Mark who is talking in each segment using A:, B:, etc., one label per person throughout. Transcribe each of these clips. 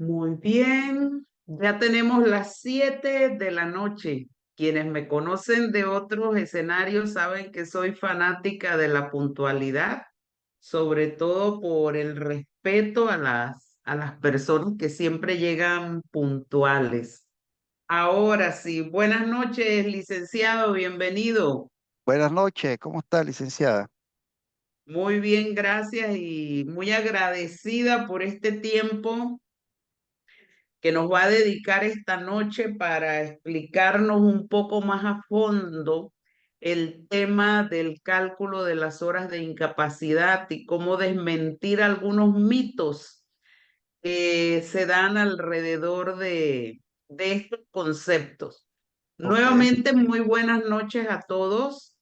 A: Muy bien, ya tenemos las 7 de la noche. Quienes me conocen de otros escenarios saben que soy fanática de la puntualidad, sobre todo por el respeto a las personas que siempre llegan puntuales. Ahora sí, buenas noches, licenciado, bienvenido.
B: Buenas noches, ¿cómo está, licenciada?
A: Muy bien, gracias y muy agradecida por este tiempo que nos va a dedicar esta noche para explicarnos un poco más a fondo el tema del cálculo de las horas de incapacidad y cómo desmentir algunos mitos que se dan alrededor de estos conceptos.
B: Ok,
A: Nuevamente, muy buenas noches a todos.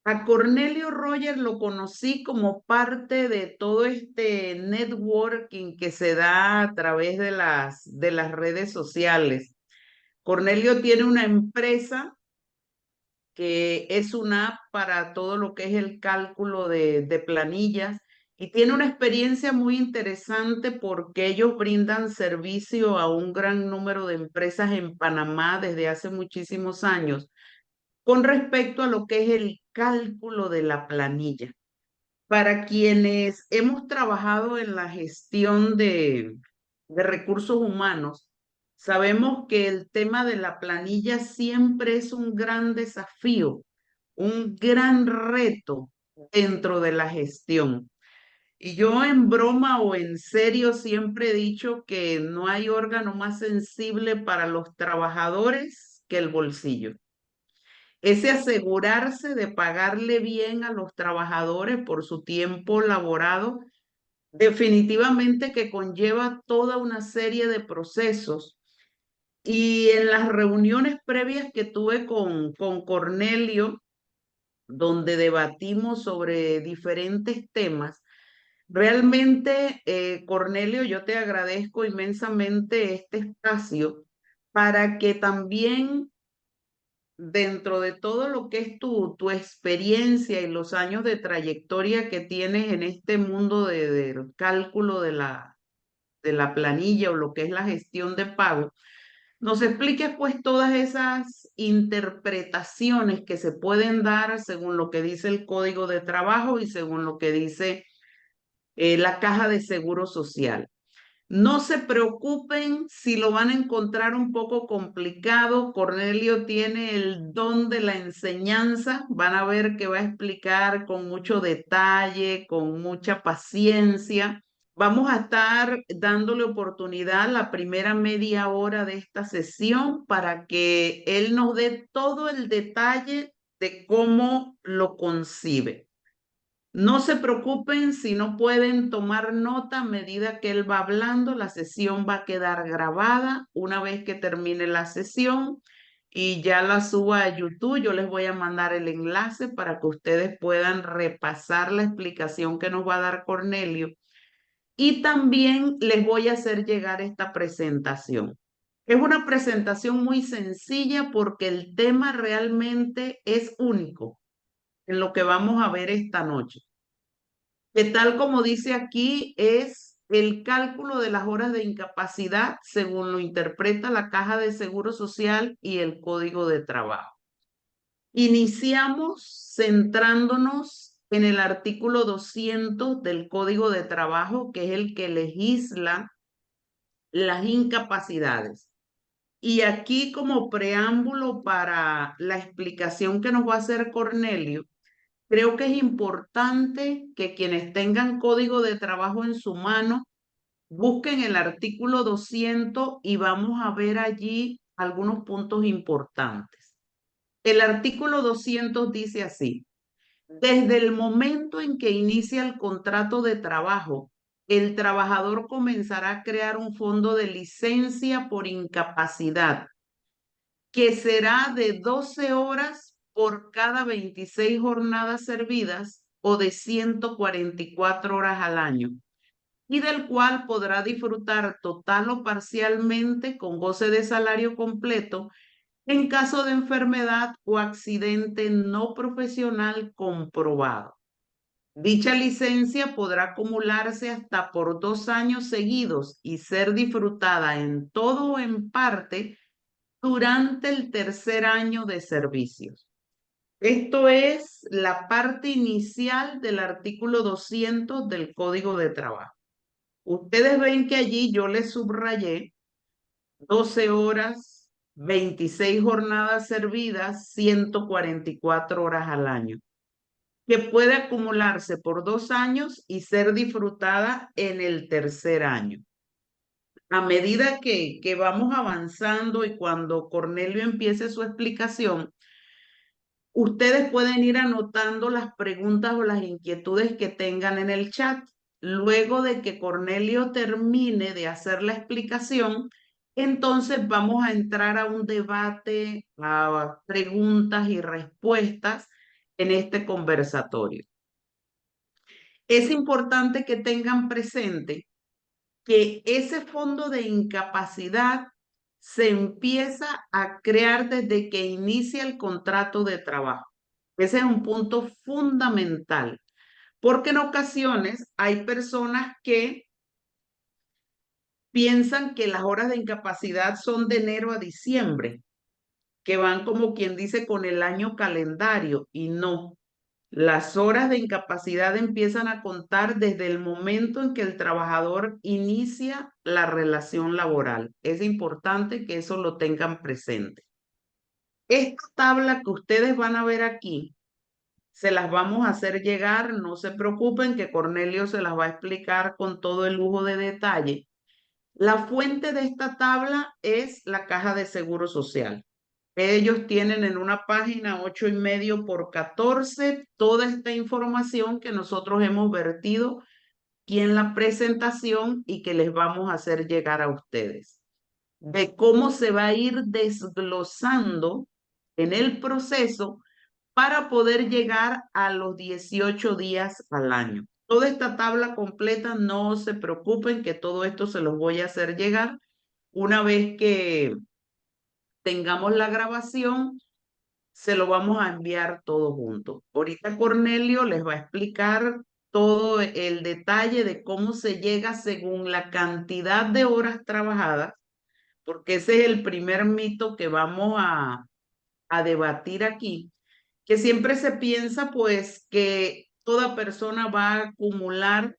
A: A Cornelio Roger lo conocí como parte de todo este networking que se da a través de las redes sociales. Cornelio tiene una empresa que es una app para todo lo que es el cálculo de planillas y tiene una experiencia muy interesante porque ellos brindan servicio a un gran número de empresas en Panamá desde hace muchísimos años con respecto a lo que es el cálculo de la planilla. Para quienes hemos trabajado en la gestión de recursos humanos, sabemos que el tema de la planilla siempre es un gran desafío, un gran reto dentro de la gestión. Y yo en broma o en serio siempre he dicho que no hay órgano más sensible para los trabajadores que el bolsillo. Ese asegurarse de pagarle bien a los trabajadores por su tiempo laborado, definitivamente que conlleva toda una serie de procesos. Y en las reuniones previas que tuve con Cornelio, donde debatimos sobre diferentes temas, realmente, Cornelio, yo te agradezco inmensamente este espacio para que también dentro de todo lo que es tu experiencia y los años de trayectoria que tienes en este mundo del cálculo de la planilla o lo que es la gestión de pago, nos expliques pues todas esas interpretaciones que se pueden dar según lo que dice el Código de Trabajo y según lo que dice la Caja de Seguro Social. No se preocupen si lo van a encontrar un poco complicado. Cornelio tiene el don de la enseñanza. Van a ver que va a explicar con mucho detalle, con mucha paciencia. Vamos a estar dándole oportunidad la primera media hora de esta sesión para que él nos dé todo el detalle de cómo lo concibe. No se preocupen si no pueden tomar nota a medida que él va hablando. La sesión va a quedar grabada una vez que termine la sesión y ya la suba a YouTube. Yo les voy a mandar el enlace para que ustedes puedan repasar la explicación que nos va a dar Cornelio. Y también les voy a hacer llegar esta presentación. Es una presentación muy sencilla porque el tema realmente es único en lo que vamos a ver esta noche que tal como dice aquí, es el cálculo de las horas de incapacidad según lo interpreta la Caja de Seguro Social y el Código de Trabajo. Iniciamos centrándonos en el artículo 200 del Código de Trabajo, que es el que legisla las incapacidades. Y aquí como preámbulo para la explicación que nos va a hacer Cornelio, creo que es importante que quienes tengan código de trabajo en su mano busquen el artículo 200 y vamos a ver allí algunos puntos importantes. El artículo 200 dice así: desde el momento en que inicia el contrato de trabajo, el trabajador comenzará a crear un fondo de licencia por incapacidad que será de 12 horas por cada 26 jornadas servidas o de 144 horas al año, y del cual podrá disfrutar total o parcialmente con goce de salario completo en caso de enfermedad o accidente no profesional comprobado. Dicha licencia podrá acumularse hasta por 2 años seguidos y ser disfrutada en todo o en parte durante el tercer año de servicios. Esto es la parte inicial del artículo 200 del Código de Trabajo. Ustedes ven que allí yo les subrayé 12 horas, 26 jornadas servidas, 144 horas al año, que puede acumularse por 2 años y ser disfrutada en el tercer año. A medida que vamos avanzando y cuando Cornelio empiece su explicación, ustedes pueden ir anotando las preguntas o las inquietudes que tengan en el chat. Luego de que Cornelio termine de hacer la explicación, entonces vamos a entrar a un debate, a preguntas y respuestas en este conversatorio. Es importante que tengan presente que ese fondo de incapacidad se empieza a crear desde que inicia el contrato de trabajo. Ese es un punto fundamental, porque en ocasiones hay personas que piensan que las horas de incapacidad son de enero a diciembre, que van como quien dice con el año calendario y no. Las horas de incapacidad empiezan a contar desde el momento en que el trabajador inicia la relación laboral. Es importante que eso lo tengan presente. Esta tabla que ustedes van a ver aquí, se las vamos a hacer llegar, no se preocupen que Cornelio se las va a explicar con todo el lujo de detalle. La fuente de esta tabla es la Caja de Seguro Social. Ellos tienen en una página 8,5 por 14 toda esta información que nosotros hemos vertido aquí en la presentación y que les vamos a hacer llegar a ustedes. De cómo se va a ir desglosando en el proceso para poder llegar a los 18 días al año. Toda esta tabla completa, no se preocupen que todo esto se los voy a hacer llegar una vez que tengamos la grabación, se lo vamos a enviar todo junto. Ahorita Cornelio les va a explicar todo el detalle de cómo se llega según la cantidad de horas trabajadas, porque ese es el primer mito que vamos a debatir aquí, que siempre se piensa pues que toda persona va a acumular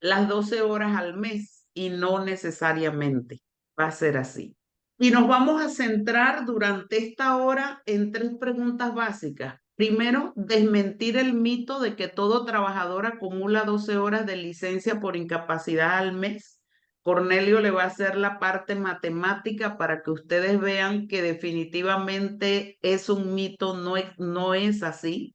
A: las 12 horas al mes y no necesariamente va a ser así. Y nos vamos a centrar durante esta hora en 3 preguntas básicas. Primero, desmentir el mito de que todo trabajador acumula 12 horas de licencia por incapacidad al mes. Cornelio le va a hacer la parte matemática para que ustedes vean que definitivamente es un mito, no es así.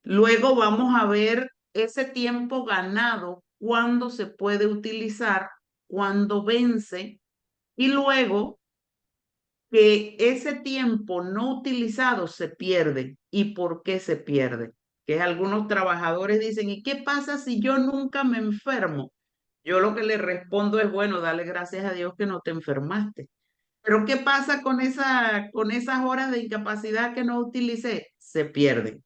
A: Luego vamos a ver ese tiempo ganado, cuándo se puede utilizar, cuándo vence, y luego que ese tiempo no utilizado se pierde y por qué se pierde. Que algunos trabajadores dicen, ¿y qué pasa si yo nunca me enfermo? Yo lo que le respondo es, bueno, dale gracias a Dios que no te enfermaste. Pero ¿qué pasa con esas horas de incapacidad que no utilicé? Se pierden.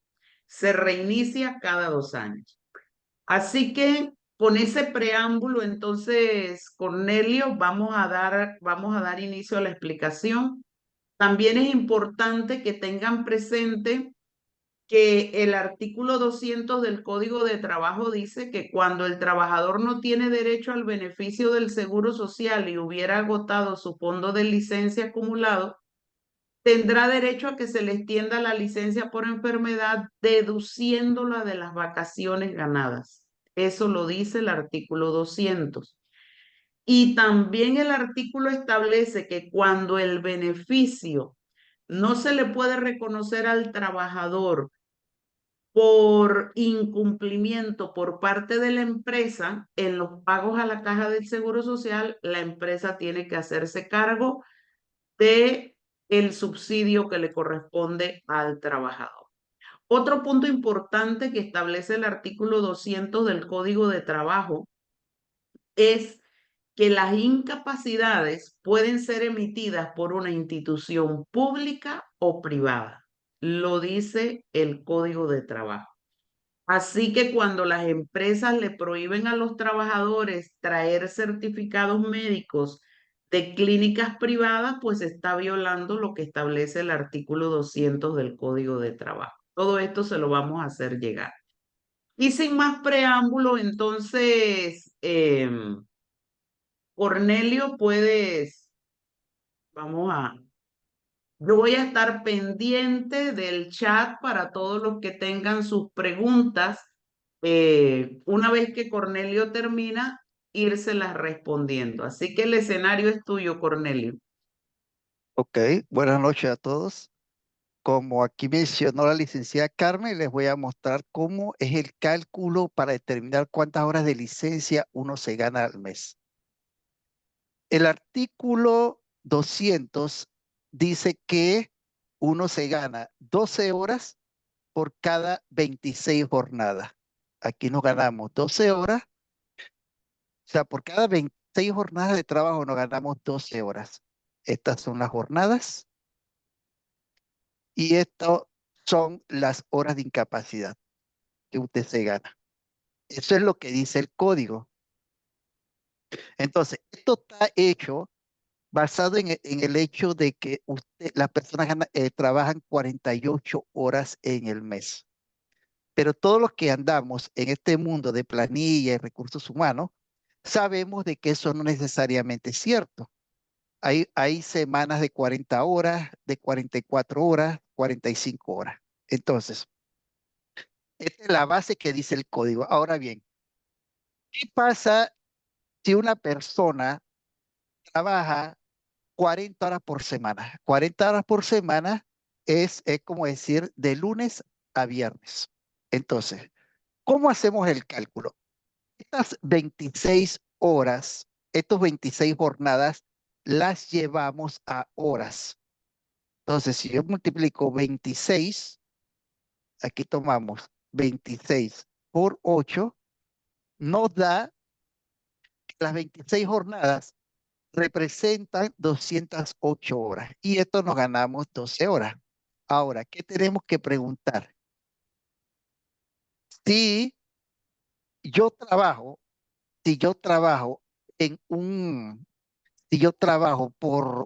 A: Se reinicia cada 2 años. Así que con ese preámbulo, entonces, Cornelio, vamos a dar inicio a la explicación. También es importante que tengan presente que el artículo 200 del Código de Trabajo dice que cuando el trabajador no tiene derecho al beneficio del seguro social y hubiera agotado su fondo de licencia acumulado, tendrá derecho a que se le extienda la licencia por enfermedad deduciéndola de las vacaciones ganadas. Eso lo dice el artículo 200. Y también el artículo establece que cuando el beneficio no se le puede reconocer al trabajador por incumplimiento por parte de la empresa en los pagos a la caja del Seguro Social, la empresa tiene que hacerse cargo de el subsidio que le corresponde al trabajador. Otro punto importante que establece el artículo 200 del Código de Trabajo es que las incapacidades pueden ser emitidas por una institución pública o privada. Lo dice el Código de Trabajo. Así que cuando las empresas le prohíben a los trabajadores traer certificados médicos de clínicas privadas, pues está violando lo que establece el artículo 200 del Código de Trabajo. Todo esto se lo vamos a hacer llegar. Y sin más preámbulo, entonces, Cornelio, puedes, vamos a, yo voy a estar pendiente del chat para todos los que tengan sus preguntas. Una vez que Cornelio termina, írselas respondiendo. Así que el escenario es tuyo, Cornelio.
B: Ok, buenas noches a todos. Como aquí mencionó la licenciada Carmen, les voy a mostrar cómo es el cálculo para determinar cuántas horas de licencia uno se gana al mes. El artículo 200 dice que uno se gana 12 horas por cada 26 jornadas. Aquí nos ganamos 12 horas, o sea, por cada 26 jornadas de trabajo nos ganamos 12 horas. Estas son las jornadas y esto son las horas de incapacidad que usted se gana. Eso es lo que dice el código. Entonces, esto está hecho basado en el hecho de que las personas trabajan 48 horas en el mes. Pero todos los que andamos en este mundo de planilla y recursos humanos, sabemos de que eso no necesariamente es cierto. Hay semanas de 40 horas, de 44 horas, 45 horas. Entonces, esta es la base que dice el código. Ahora bien, ¿qué pasa si una persona trabaja 40 horas por semana? 40 horas por semana es como decir de lunes a viernes. Entonces, ¿cómo hacemos el cálculo? Estas 26 horas, estos 26 jornadas, las llevamos a horas. Entonces, si yo multiplico 26, aquí tomamos 26 por 8, nos da que las 26 jornadas representan 208 horas y esto nos ganamos 12 horas. Ahora, ¿qué tenemos que preguntar? Si yo trabajo, si yo trabajo en un, si yo trabajo por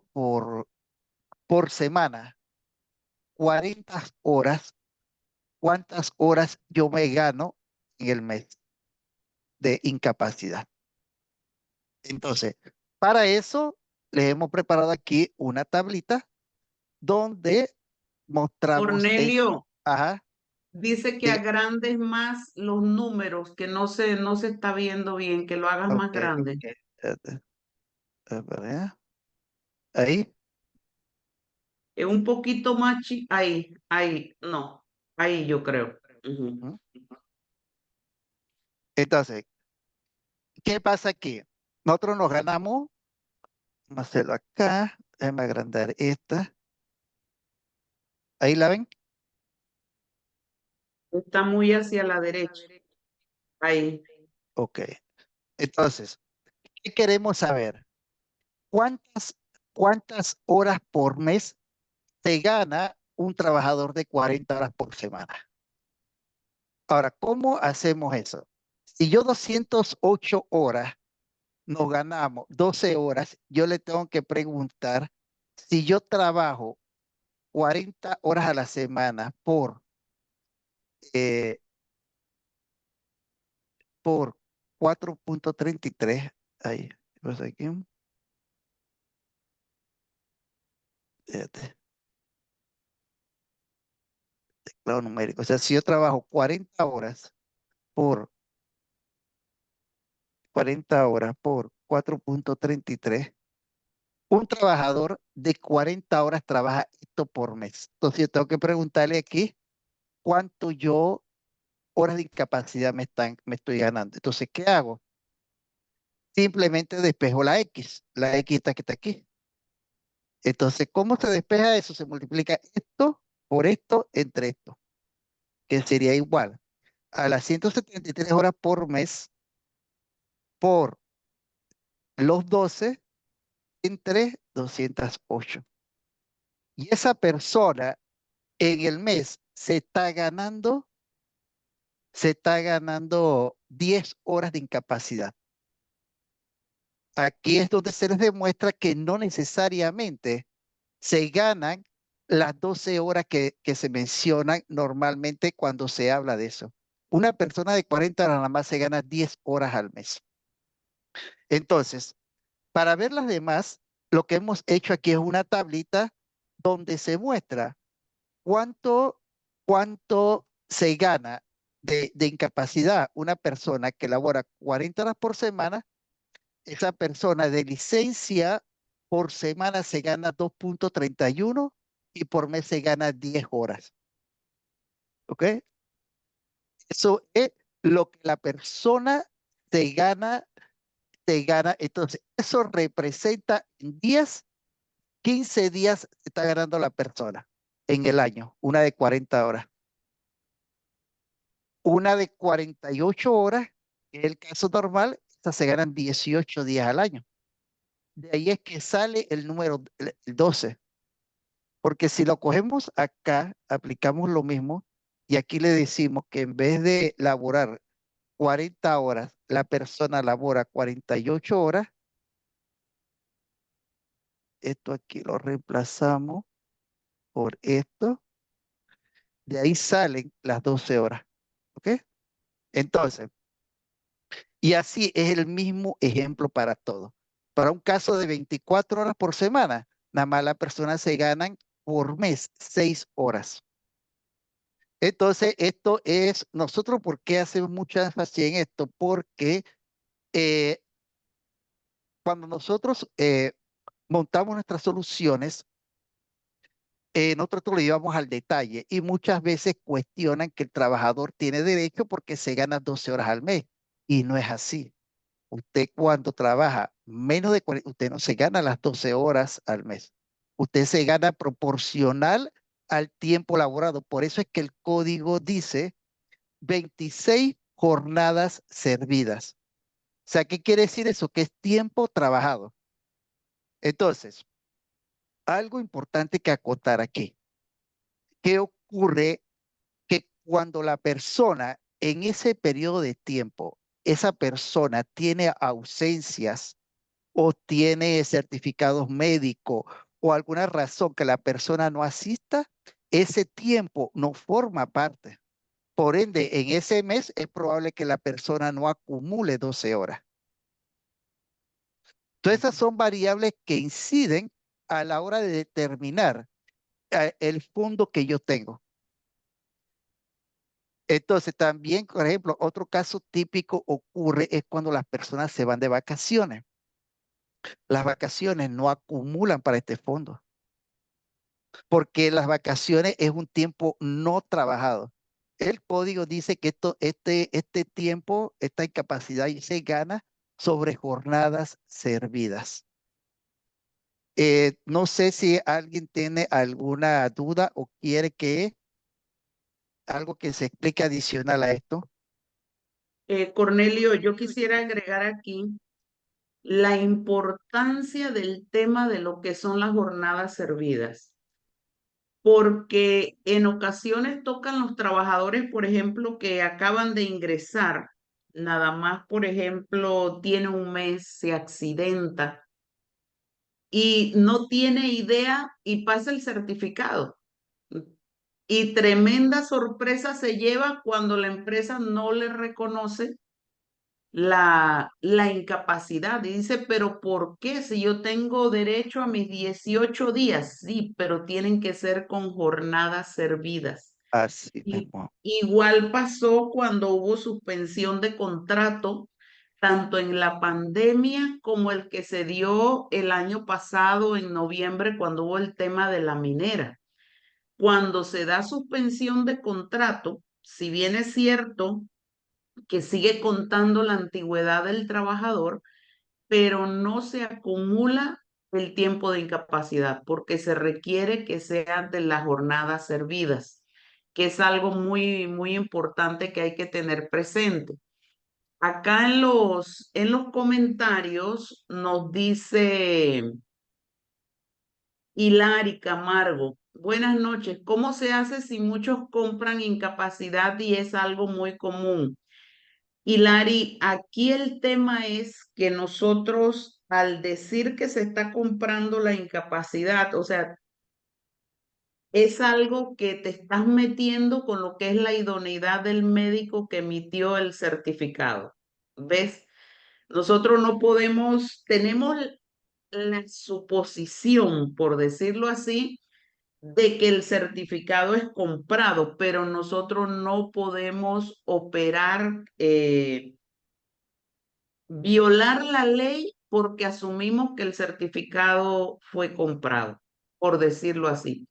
B: semana 40 horas, ¿cuántas horas yo me gano en el mes de incapacidad? Entonces, para eso les hemos preparado aquí una tablita donde mostramos
A: Cornelio,
B: ajá,
A: dice que
B: diga,
A: agrandes más los números, que no se está viendo bien, que lo hagas más
B: ok,
A: grande.
B: a ver, ahí,
A: Un poquito más ahí, no, ahí yo creo. Ujú.
B: ¿no? Entonces, ¿qué pasa aquí? Nosotros nos ganamos, vamos a hacerlo acá, déjame agrandar esta, ahí la ven,
A: Está muy hacia la derecha. Ahí.
B: ok. Entonces, ¿qué queremos saber? ¿Cuántas, cuántas horas por mes se gana un trabajador de 40 horas por semana? Ahora, ¿cómo hacemos eso? Si yo 208 horas nos ganamos 12 horas, yo le tengo que preguntar si yo trabajo 40 horas a la semana eh, por 4,33. Ahí, pues aquí, espérate, teclado numérico. O sea, si yo trabajo 40 horas por 40 horas por 4,33, un trabajador de 40 horas trabaja esto por mes. Entonces yo tengo que preguntarle aquí cuánto yo horas de incapacidad me estoy ganando. Entonces, ¿qué hago? Simplemente despejo la X. La X está que está aquí. Entonces, ¿cómo se despeja eso? Se multiplica esto por esto entre esto, que sería igual a las 173 horas por mes por los 12 entre 208. Y esa persona en el mes se está ganando se está ganando 10 horas de incapacidad. Aquí es donde se les demuestra que no necesariamente se ganan las 12 horas que se mencionan normalmente cuando se habla de eso. Una persona de 40 horas nada más se gana 10 horas al mes. Entonces, para ver las demás, lo que hemos hecho aquí es una tablita donde se muestra cuánto, cuánto se gana de incapacidad una persona que labora 40 horas por semana. Esa persona de licencia por semana se gana 2,31 y por mes se gana 10 horas. ¿Ok? Eso es lo que la persona se gana, se gana. Entonces, eso representa en 10, 15 días se está ganando la persona en el año, una de 40 horas. Una de 48 horas, que es el caso normal, estas se ganan 18 días al año. De ahí es que sale el número el 12. Porque si lo cogemos acá, aplicamos lo mismo y aquí le decimos que en vez de laborar 40 horas, la persona labora 48 horas. Esto aquí lo reemplazamos por esto. De ahí salen las 12 horas. ¿Ok? Entonces, y así es el mismo ejemplo para todo. Para un caso de 24 horas por semana, nada más la persona se ganan por mes 6 horas. Entonces, esto es, nosotros, ¿por qué hacemos mucha énfasis en esto? Porque eh, cuando nosotros montamos nuestras soluciones, nosotros lo llevamos al detalle y muchas veces cuestionan que el trabajador tiene derecho porque se gana 12 horas al mes. Y no es así. Usted cuando trabaja menos de 40, usted no se gana las 12 horas al mes. Usted se gana proporcional al tiempo laborado. Por eso es que el código dice 26 jornadas servidas. O sea, ¿qué quiere decir eso? Que es tiempo trabajado. Entonces, algo importante que acotar aquí. ¿Qué ocurre? Que cuando la persona en ese periodo de tiempo, esa persona tiene ausencias o tiene certificados médicos o alguna razón que la persona no asista, ese tiempo no forma parte. Por ende, en ese mes es probable que la persona no acumule 12 horas. Todas esas son variables que inciden a la hora de determinar el fondo que yo tengo. Entonces, también, por ejemplo, otro caso típico ocurre es cuando las personas se van de vacaciones. Las vacaciones no acumulan para este fondo, porque las vacaciones es un tiempo no trabajado. El código dice que este tiempo, esta incapacidad se gana sobre jornadas servidas. No sé si alguien tiene alguna duda o quiere que algo que se explique adicional a esto.
A: Cornelio, yo quisiera agregar aquí la importancia del tema de lo que son las jornadas servidas, porque en ocasiones tocan los trabajadores, por ejemplo, que acaban de ingresar, nada más, por ejemplo, tiene un mes, se accidenta y no tiene idea y pasa el certificado. Y tremenda sorpresa se lleva cuando la empresa no le reconoce la incapacidad. Y dice, pero ¿por qué? Si yo tengo derecho a mis 18 días, sí, pero tienen que ser con jornadas servidas.
B: Así
A: Y
B: mismo.
A: igual pasó cuando hubo suspensión de contrato, tanto en la pandemia como el que se dio el año pasado en noviembre cuando hubo el tema de la minera. Cuando se da suspensión de contrato, si bien es cierto que sigue contando la antigüedad del trabajador, pero no se acumula el tiempo de incapacidad porque se requiere que sean de las jornadas servidas, que es algo muy, muy importante que hay que tener presente. Acá en los comentarios nos dice Hilary Camargo, Buenas noches. ¿Cómo se hace si muchos compran incapacidad y es algo muy común? Hilary, aquí el tema es que nosotros, al decir que se está comprando la incapacidad, o sea, es algo que te estás metiendo con lo que es la idoneidad del médico que emitió el certificado. ¿Ves? Nosotros no podemos, tenemos la suposición, por decirlo así, de que el certificado es comprado, pero nosotros no podemos operar, violar la ley porque asumimos que el certificado fue comprado, por decirlo así.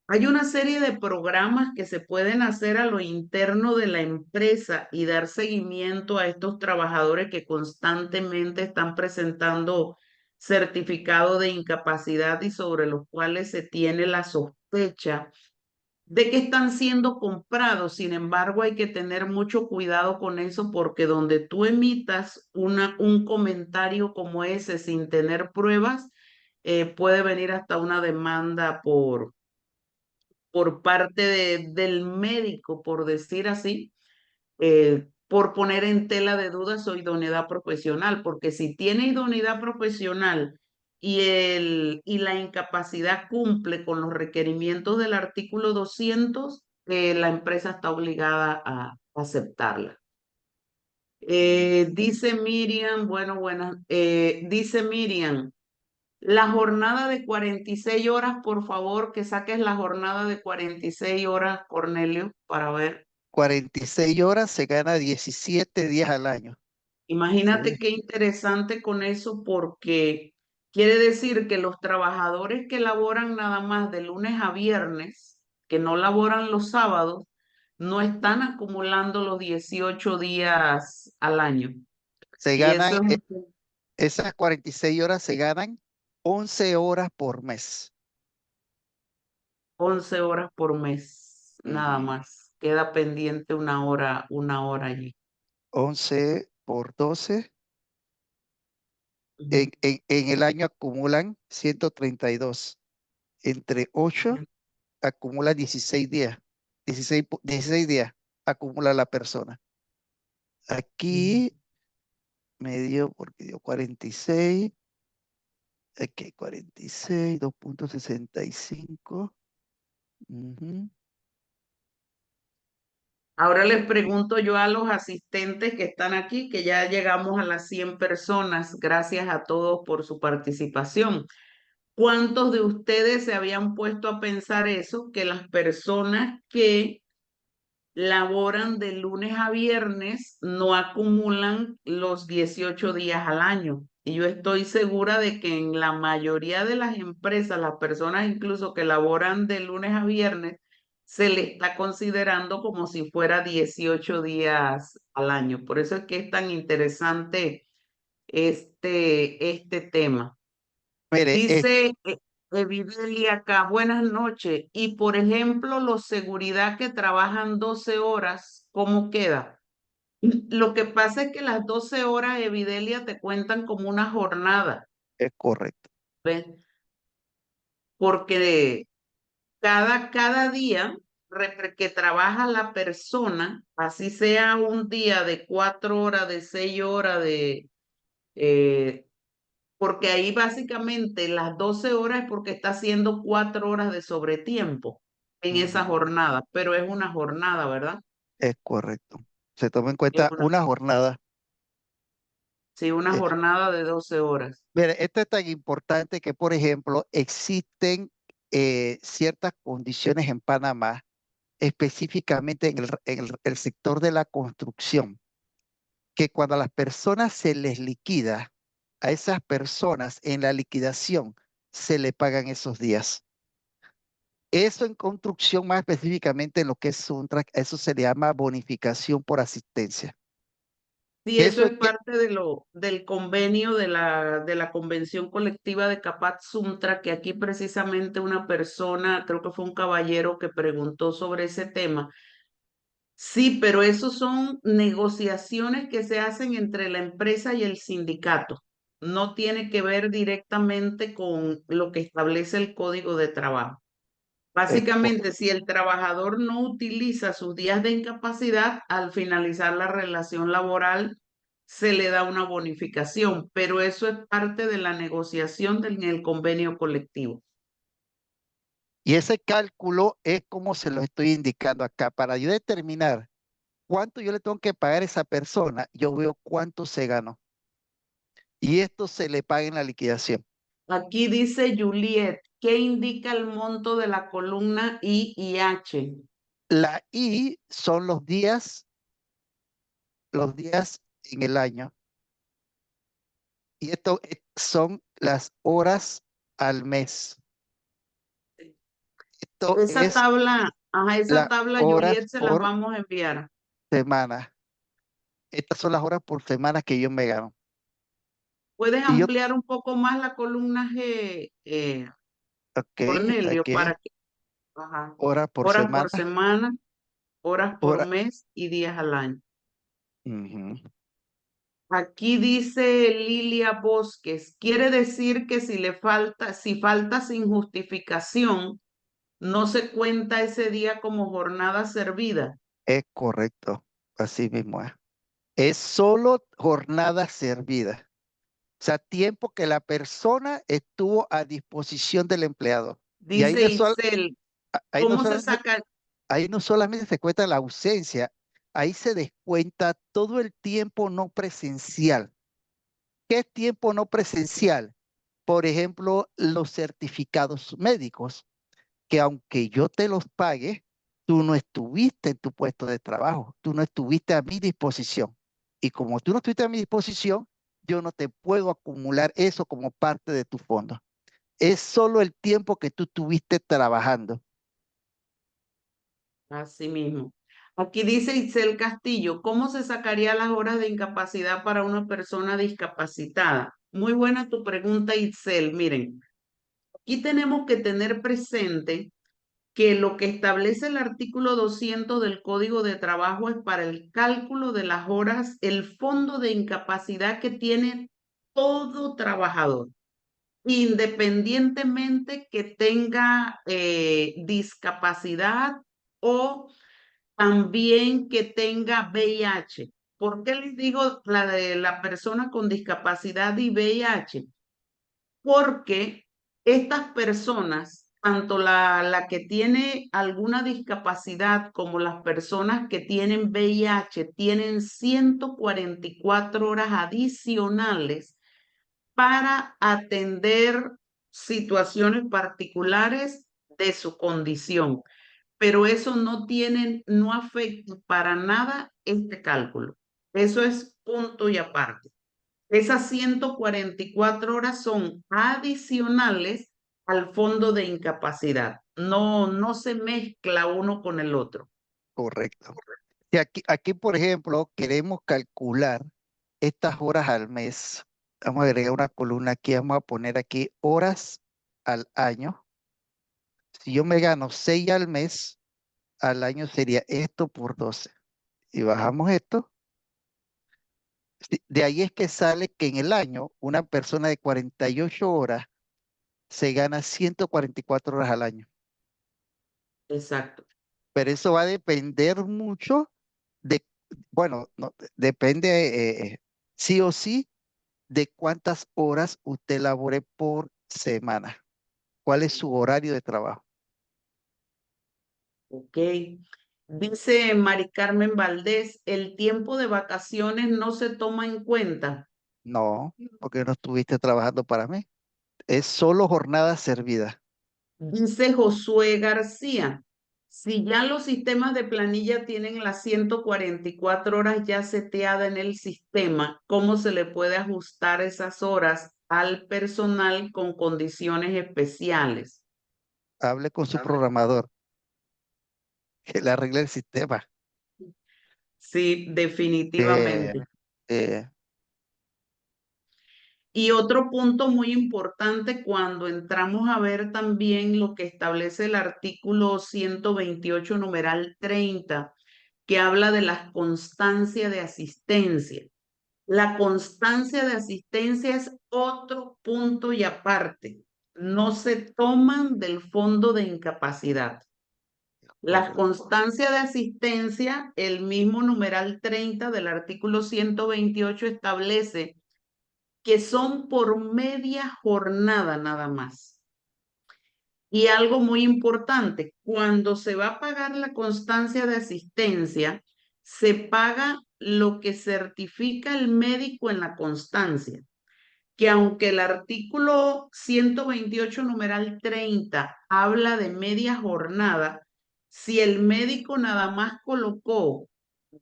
A: Hay una serie de programas que se pueden hacer a lo interno de la empresa y dar seguimiento a estos trabajadores que constantemente están presentando certificado de incapacidad y sobre los cuales se tiene la sospecha de que están siendo comprados. Sin embargo, hay que tener mucho cuidado con eso porque donde tú emitas un comentario como ese sin tener pruebas, puede venir hasta una demanda por parte del médico, por decir así, por poner en tela de duda su idoneidad profesional, porque si tiene idoneidad profesional y la incapacidad cumple con los requerimientos del artículo 200, la empresa está obligada a aceptarla. Dice Miriam, bueno, buenas, dice Miriam, la jornada de 46 horas, por favor, que saques la jornada de 46 horas, Cornelio, para ver.
B: 46 horas se gana 17 días al año.
A: Imagínate
B: ¿Sí?
A: qué interesante con eso porque quiere decir que los trabajadores que laboran nada más de lunes a viernes, que no laboran los sábados, no están acumulando los 18 días al año.
B: Se
A: Y
B: ganan,
A: eso es
B: esas 46 horas se ganan 11 horas por mes.
A: 11 horas por mes, nada
B: Ujú.
A: más. Queda pendiente una hora allí.
B: 11 por 12.
A: Ujú.
B: En el año acumulan 132. Entre 8 acumula 16 días. 16 días acumula la persona.
A: Ujú.
B: Aquí me dio, porque dio 46. Aquí 46, 2,65. Ujú.
A: Ahora les pregunto yo a los asistentes que están aquí, que ya llegamos a las 100 personas. Gracias a todos por su participación. ¿Cuántos de ustedes se habían puesto a pensar eso? Que las personas que laboran de lunes a viernes no acumulan los 18 días al año. Y yo estoy segura de que en la mayoría de las empresas, las personas incluso que laboran de lunes a viernes, se le está considerando como si fuera 18 días al año. Por eso es que es tan interesante este tema.
B: Mire,
A: Dice Evidelia acá, buenas noches. Y por ejemplo, los seguridad que trabajan 12 horas, ¿cómo queda? Lo que pasa es que las 12 horas, Evidelia, te cuentan como una jornada,
B: es correcto.
A: ¿ves? Porque cada día que trabaja la persona, así sea un día de 4 horas, de 6 horas, eh, porque ahí básicamente las 12 horas es porque está haciendo 4 horas de sobretiempo en esa
B: Ujú.
A: jornada, pero es una jornada, ¿verdad?
B: Es correcto. Se toma en
A: Es
B: cuenta
A: una,
B: una jornada.
A: sí, una
B: Eh,
A: jornada de 12 horas.
B: Mire, esto es tan importante que, por ejemplo, existen ciertas condiciones en Panamá, específicamente en el sector de la construcción, que cuando a las personas se les liquida, a esas personas en la liquidación se le pagan esos días. Eso en construcción, más específicamente en lo que es Suntrack, eso se le llama bonificación por asistencia.
A: Sí, eso
B: Eso es
A: es
B: que,
A: parte del convenio de la Convención Colectiva de Capat Suntra, que aquí precisamente una persona, creo que fue un caballero que preguntó sobre ese tema. Sí, pero esos son negociaciones que se hacen entre la empresa y el sindicato. No tiene que ver directamente con lo que establece el Código de Trabajo.
B: Es
A: Básicamente, si el trabajador no utiliza sus días de incapacidad, al finalizar la relación laboral se le da una bonificación, pero eso es parte de la negociación en el convenio colectivo.
B: Y ese cálculo es como se lo estoy indicando acá. Para yo determinar cuánto yo le tengo que pagar a esa persona, yo veo cuánto se ganó. Y esto se le paga en la liquidación.
A: Aquí dice Juliet, ¿qué indica el monto de la columna I y H?
B: La I son los días en el año. Y esto son las horas al mes. Esto
A: Esa
B: es
A: tabla, ajá, esa
B: las
A: tabla
B: horas
A: Juliet se las
B: por
A: vamos a enviar.
B: semana. Estas son las horas por semana que yo me gano.
A: ¿Puedes
B: Y yo,
A: ampliar un poco más la columna G,
B: ok, está
A: Cornelio,
B: aquí,
A: para que, ajá,
B: hora por
A: horas
B: semana,
A: por semana, horas por
B: hora.
A: mes y días al año?
B: Ujú.
A: Aquí dice Lilia Bosques, quiere decir que si falta sin justificación, no se cuenta ese día como jornada servida.
B: Es correcto, así mismo es. Es solo jornada servida. O sea, tiempo que la persona estuvo a disposición del empleado. Y
A: Dice Itzel,
B: ahí no
A: ¿cómo se
B: solamente,
A: saca?
B: ahí no solamente se cuenta la ausencia, ahí se descuenta todo el tiempo no presencial. ¿Qué es tiempo no presencial? Por ejemplo, los certificados médicos, que aunque yo te los pague, tú no estuviste en tu puesto de trabajo, tú no estuviste a mi disposición. Y como tú no estuviste a mi disposición, yo no te puedo acumular eso como parte de tu fondo. Es solo el tiempo que tú estuviste trabajando.
A: Así mismo. Aquí dice Itzel Castillo, ¿cómo se sacaría las horas de incapacidad para una persona discapacitada? Muy buena tu pregunta, Itzel. Miren, aquí tenemos que tener presente que lo que establece el artículo 200 del Código de Trabajo es para el cálculo de las horas, el fondo de incapacidad que tiene todo trabajador, independientemente que tenga discapacidad o también que tenga VIH. ¿Por qué les digo la de la persona con discapacidad y VIH? Porque estas personas, tanto la que tiene alguna discapacidad como las personas que tienen VIH, tienen 144 horas adicionales para atender situaciones particulares de su condición, pero eso no afecta para nada este cálculo. Eso es punto y aparte. Esas 144 horas son adicionales al fondo de incapacidad. No se mezcla uno con el otro.
B: Correcto. Y aquí, por ejemplo, queremos calcular estas horas al mes. Vamos a agregar una columna aquí, vamos a poner aquí horas al año. Si yo me gano 6 al mes, al año sería esto por 12. Y bajamos esto. De ahí es que sale que en el año una persona de 48 horas se gana 144 horas al año.
A: Exacto.
B: Pero eso va a depender mucho de, bueno, depende sí o sí de cuántas horas usted labore por semana. ¿Cuál es su horario de trabajo?
A: Ok. Dice Mari Carmen Valdés, el tiempo de vacaciones no se toma en cuenta.
B: No, porque no estuviste trabajando para mí. Es solo jornada servida.
A: Dice Josué García, si ya los sistemas de planilla tienen las 144 horas ya seteada en el sistema, ¿cómo se le puede ajustar esas horas al personal con condiciones especiales?
B: Hable con su programador, que le arregle el sistema.
A: Sí,
B: Eh,
A: definitivamente.
B: eh,
A: Y otro punto muy importante cuando entramos a ver también lo que establece el artículo 128 numeral 30, que habla de la constancia de asistencia. La constancia de asistencia es otro punto y aparte no se toman del fondo de incapacidad. La
B: Correcto.
A: constancia de asistencia, el mismo numeral 30 del artículo 128 establece que son por media jornada nada más. Y algo muy importante, cuando se va a pagar la constancia de asistencia, se paga lo que certifica el médico en la constancia, que aunque el artículo 128 numeral 30 habla de media jornada, si el médico nada más colocó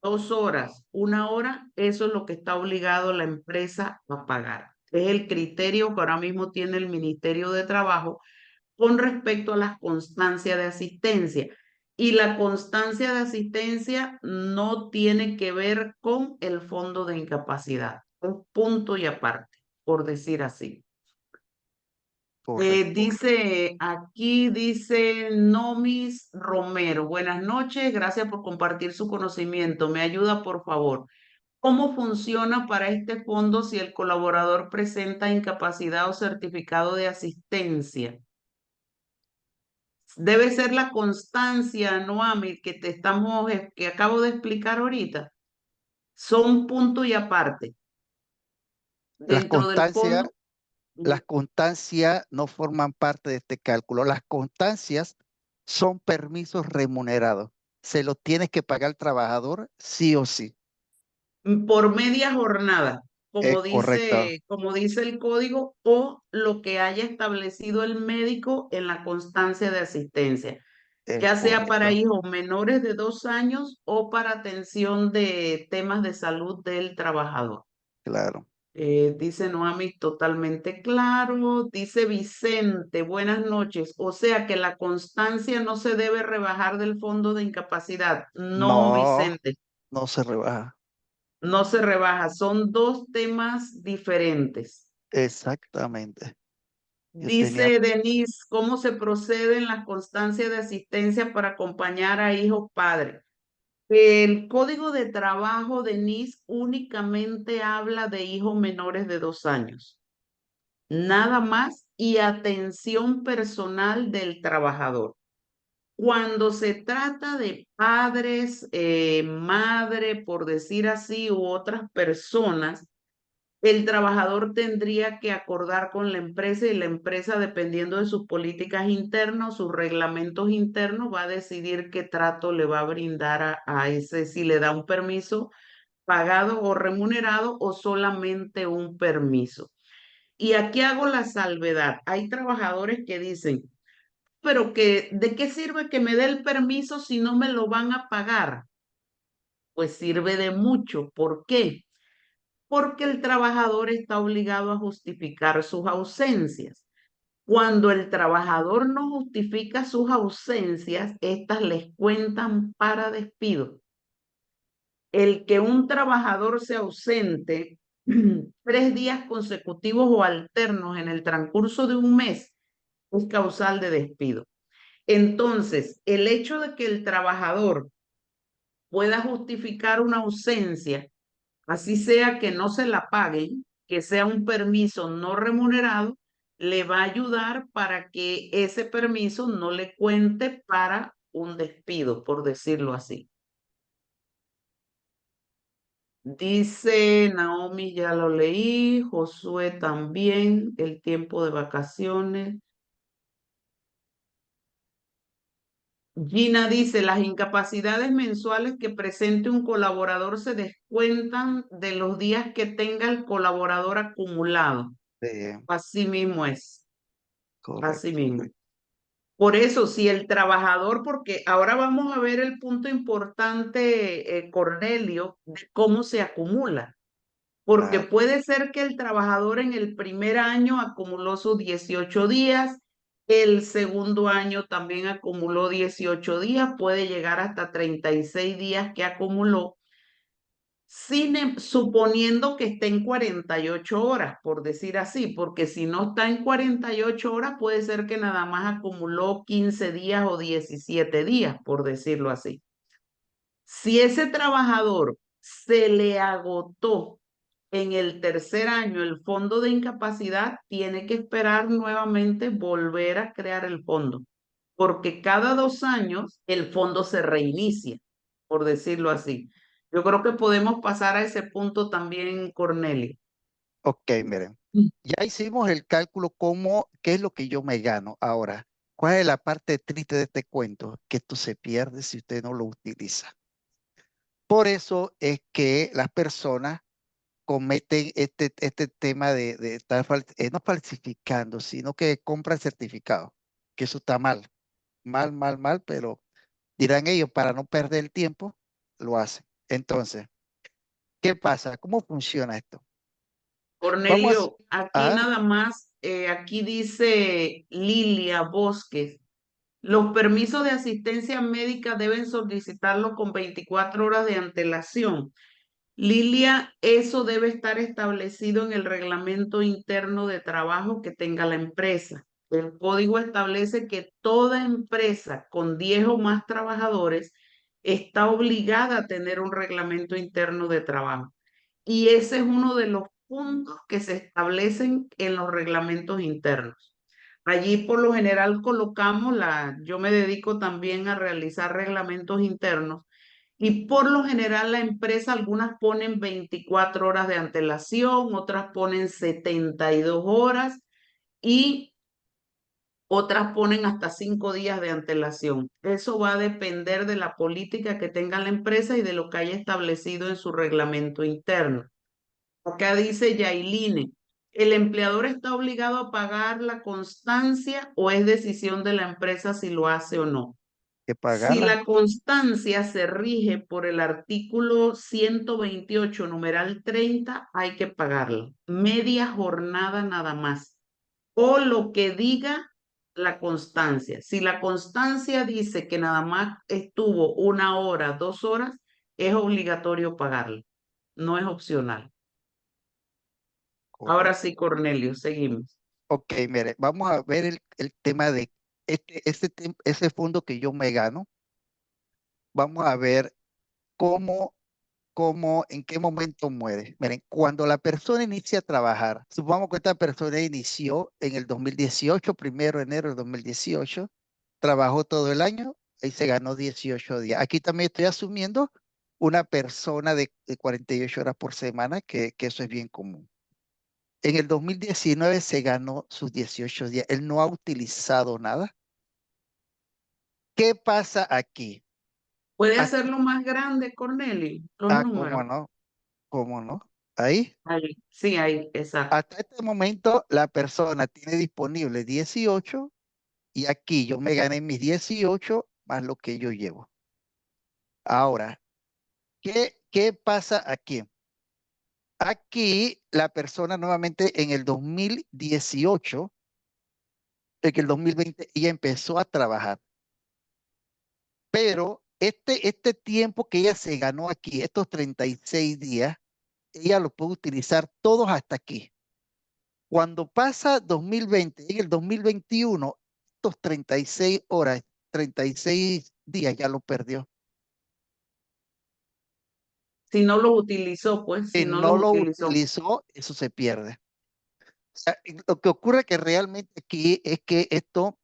A: 2 horas, 1 hora, eso es lo que está obligado la empresa a pagar. Es el criterio que ahora mismo tiene el Ministerio de Trabajo con respecto a la constancia de asistencia. Y la constancia de asistencia no tiene que ver con el fondo de incapacidad. Un punto y aparte, por decir así.
B: Correcto.
A: Dice, aquí dice Nomis Romero. Buenas noches, gracias por compartir su conocimiento. Me ayuda, por favor. ¿Cómo funciona para este fondo si el colaborador presenta incapacidad o certificado de asistencia? Debe ser la constancia, Noami, que que acabo de explicar ahorita. Son punto y aparte.
B: Las
A: Dentro del
B: constancias,
A: fondo,
B: las constancias no forman parte de este cálculo. Las constancias son permisos remunerados. Se los tienes que pagar al trabajador sí o sí.
A: por media jornada,
B: Es correcto.
A: como dice el código, o lo que haya establecido el médico en la constancia de asistencia,
B: Es
A: ya sea para
B: correcto.
A: hijos menores de 2 años o para atención de temas de salud del trabajador.
B: Claro.
A: Dice Noami, totalmente claro. Dice Vicente, buenas noches. O sea que la constancia no se debe rebajar del fondo de incapacidad. No,
B: No,
A: Vicente,
B: no se rebaja.
A: no se rebaja. Son dos temas diferentes.
B: Exactamente. Yo tenía,
A: Dice Denise, ¿cómo se procede en la constancia de asistencia para acompañar a hijos padres? El código de trabajo, Denise, únicamente habla de hijos menores de 2 años. Nada más y atención personal del trabajador. Cuando se trata de padres, madre, por decir así, u otras personas, el trabajador tendría que acordar con la empresa y la empresa, dependiendo de sus políticas internas, sus reglamentos internos, va a decidir qué trato le va a brindar a ese, si le da un permiso pagado o remunerado o solamente un permiso. Y aquí hago la salvedad. Hay trabajadores que dicen, pero ¿de qué sirve que me dé el permiso si no me lo van a pagar? Pues sirve de mucho. ¿Por qué? Porque el trabajador está obligado a justificar sus ausencias. Cuando el trabajador no justifica sus ausencias, estas les cuentan para despido. El que un trabajador se ausente 3 días consecutivos o alternos en el transcurso de un mes es causal de despido. Entonces, el hecho de que el trabajador pueda justificar una ausencia, así sea que no se la paguen, que sea un permiso no remunerado, le va a ayudar para que ese permiso no le cuente para un despido, por decirlo así. Dice Naomi, ya lo leí, Josué también, el tiempo de vacaciones. Gina dice, las incapacidades mensuales que presente un colaborador se descuentan de los días que tenga el colaborador acumulado.
B: de,
A: Así mismo es, así
B: correcto.
A: mismo. Por eso, si el trabajador, porque ahora vamos a ver el punto importante, Cornelio, de cómo se acumula. Porque
B: Claro.
A: puede ser que el trabajador en el primer año acumuló sus 18 días, el segundo año también acumuló 18 días, puede llegar hasta 36 días que acumuló, suponiendo que esté en 48 horas, por decir así, porque si no está en 48 horas, puede ser que nada más acumuló 15 días o 17 días, por decirlo así. Si ese trabajador se le agotó en el tercer año el fondo de incapacidad, tiene que esperar nuevamente volver a crear el fondo, porque cada 2 años el fondo se reinicia, por decirlo así. Yo creo que podemos pasar a ese punto también, Cornelio.
B: Ok, miren, ya hicimos el cálculo qué es lo que yo me gano. Ahora, ¿cuál es la parte triste de este cuento? Que esto se pierde si usted no lo utiliza. Por eso es que las personas cometen este tema de estar no falsificando, sino que compran certificados, que eso está mal, mal, mal, mal, pero dirán ellos, para no perder el tiempo, lo hacen. Entonces, ¿qué pasa? ¿Cómo funciona esto? Vamos
A: Cornelio, aquí
B: a,
A: nada más, aquí dice Lilia Bosques, los permisos de asistencia médica deben solicitarlo con 24 horas de antelación. Lilia, eso debe estar establecido en el reglamento interno de trabajo que tenga la empresa. El código establece que toda empresa con 10 o más trabajadores está obligada a tener un reglamento interno de trabajo. Y ese es uno de los puntos que se establecen en los reglamentos internos. Allí por lo general colocamos yo me dedico también a realizar reglamentos internos y por lo general la empresa, algunas ponen 24 horas de antelación, otras ponen 72 horas y otras ponen hasta 5 días de antelación. Eso va a depender de la política que tenga la empresa y de lo que haya establecido en su reglamento interno. Acá dice Yailine, ¿el empleador está obligado a pagar la constancia o es decisión de la empresa si lo hace o no?
B: que
A: Si
B: pagarla.
A: la constancia se rige por el artículo 128, numeral 30, hay que pagarla. Media jornada nada más. O lo que diga la constancia. Si la constancia dice que nada más estuvo 1 hora, 2 horas, es obligatorio pagarla. No es opcional. Ahora
B: Correcto.
A: sí, Cornelio, seguimos.
B: Ok, mire, vamos a ver el tema de ese fondo que yo me gano. Vamos a ver cómo en qué momento muere. Miren, cuando la persona inicia a trabajar, supongamos que esta persona inició en el 2018, 1 de enero del 2018, trabajó todo el año y se ganó 18 días. Aquí también estoy asumiendo una persona de 48 horas por semana, que eso es bien común. En el 2019 se ganó sus 18 días. Él no ha utilizado nada. ¿Qué pasa aquí?
A: ¿Puede
B: Aquí,
A: hacerlo más grande, Cornelio? Los
B: ¿cómo
A: números.
B: no? ¿Cómo no? Ahí.
A: Ahí. Sí, ahí, exacto.
B: Hasta este momento la persona tiene disponible 18 y aquí yo me gané mis 18 más lo que yo llevo. Ahora, ¿qué pasa aquí? Aquí la persona nuevamente en el 2018, en el 2020, ella empezó a trabajar, pero este tiempo que ella se ganó aquí, estos 36 días, ella lo puede utilizar todos hasta aquí. Cuando pasa 2020, en el 2021, estos 36 horas, 36 días ya lo perdió.
A: Si no los utilizó, pues, si
B: Si
A: no los
B: no lo
A: utilizó.
B: utilizó, eso se pierde. O sea, y lo que ocurre que realmente aquí es que esto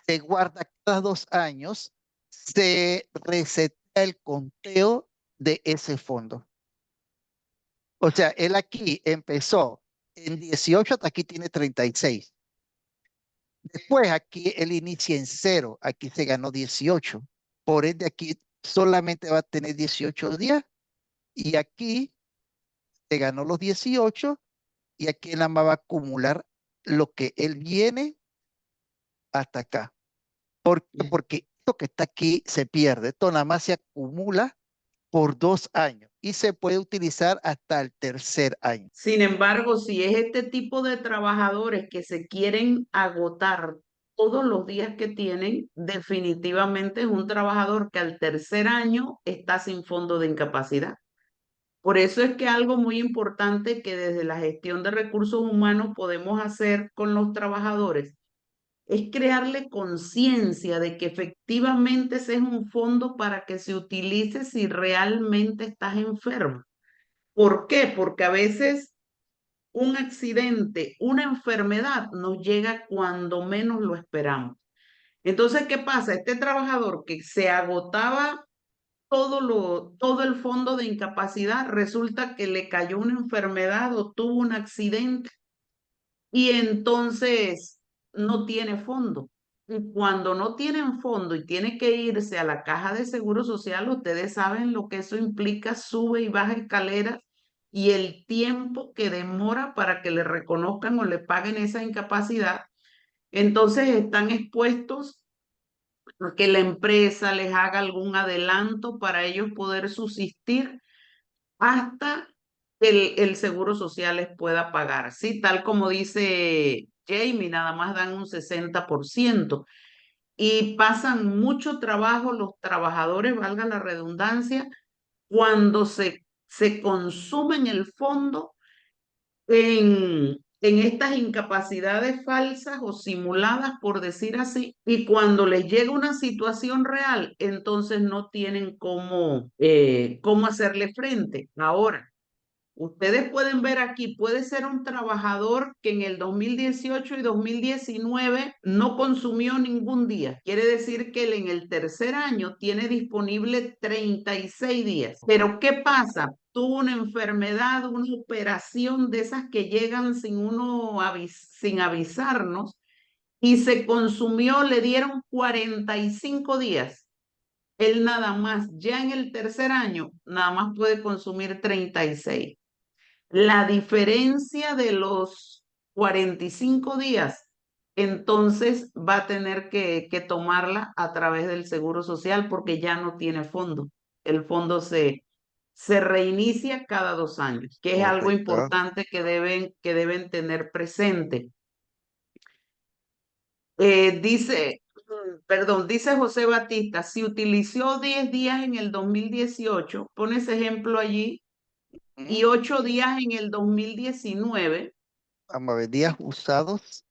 B: se guarda cada 2 años, se resetea el conteo de ese fondo. O sea, él aquí empezó en 18, hasta aquí tiene 36. Después aquí él inicia en cero, aquí se ganó 18. Por ende aquí solamente va a tener 18 días y aquí se ganó los 18 y aquí él nada más va a acumular lo que él viene hasta acá. ¿Por qué? Porque esto que está aquí se pierde, esto nada más se acumula por 2 años y se puede utilizar hasta el tercer año.
A: Sin embargo, si es este tipo de trabajadores que se quieren agotar todos los días que tienen, definitivamente es un trabajador que al tercer año está sin fondo de incapacidad. Por eso es que algo muy importante que desde la gestión de recursos humanos podemos hacer con los trabajadores es crearle conciencia de que efectivamente ese es un fondo para que se utilice si realmente estás enfermo. ¿Por qué? Porque a veces un accidente, una enfermedad nos llega cuando menos lo esperamos. Entonces, ¿qué pasa? Este trabajador que se agotaba todo el fondo de incapacidad, resulta que le cayó una enfermedad o tuvo un accidente y entonces no tiene fondo. Y cuando no tienen fondo y tiene que irse a la caja de seguro social, ustedes saben lo que eso implica, sube y baja escaleras y el tiempo que demora para que le reconozcan o le paguen esa incapacidad. Entonces están expuestos a que la empresa les haga algún adelanto para ellos poder subsistir hasta que el seguro social les pueda pagar. Sí, tal como dice Jamie, nada más dan un 60% y pasan mucho trabajo los trabajadores, valga la redundancia, cuando se consumen el fondo en estas incapacidades falsas o simuladas, por decir así, y cuando les llega una situación real, entonces no tienen cómo hacerle frente. Ahora, ustedes pueden ver aquí, puede ser un trabajador que en el 2018 y 2019 no consumió ningún día. Quiere decir que él en el tercer año tiene disponible 36 días. Pero ¿qué pasa? Tuvo una enfermedad, una operación de esas que llegan sin avisarnos y se consumió, le dieron 45 días. Él nada más, ya en el tercer año, nada más puede consumir 36. La diferencia de los 45 días, entonces va a tener que tomarla a través del Seguro Social porque ya no tiene fondo. El fondo se reinicia cada 2 años, que es algo
B: Correcto.
A: importante que deben tener presente. Dice José Batista, si utilizó 10 días en el 2018, pone ese ejemplo allí,
B: Mm.
A: y 8 días en el 2019.
B: Vamos a ver, días usados.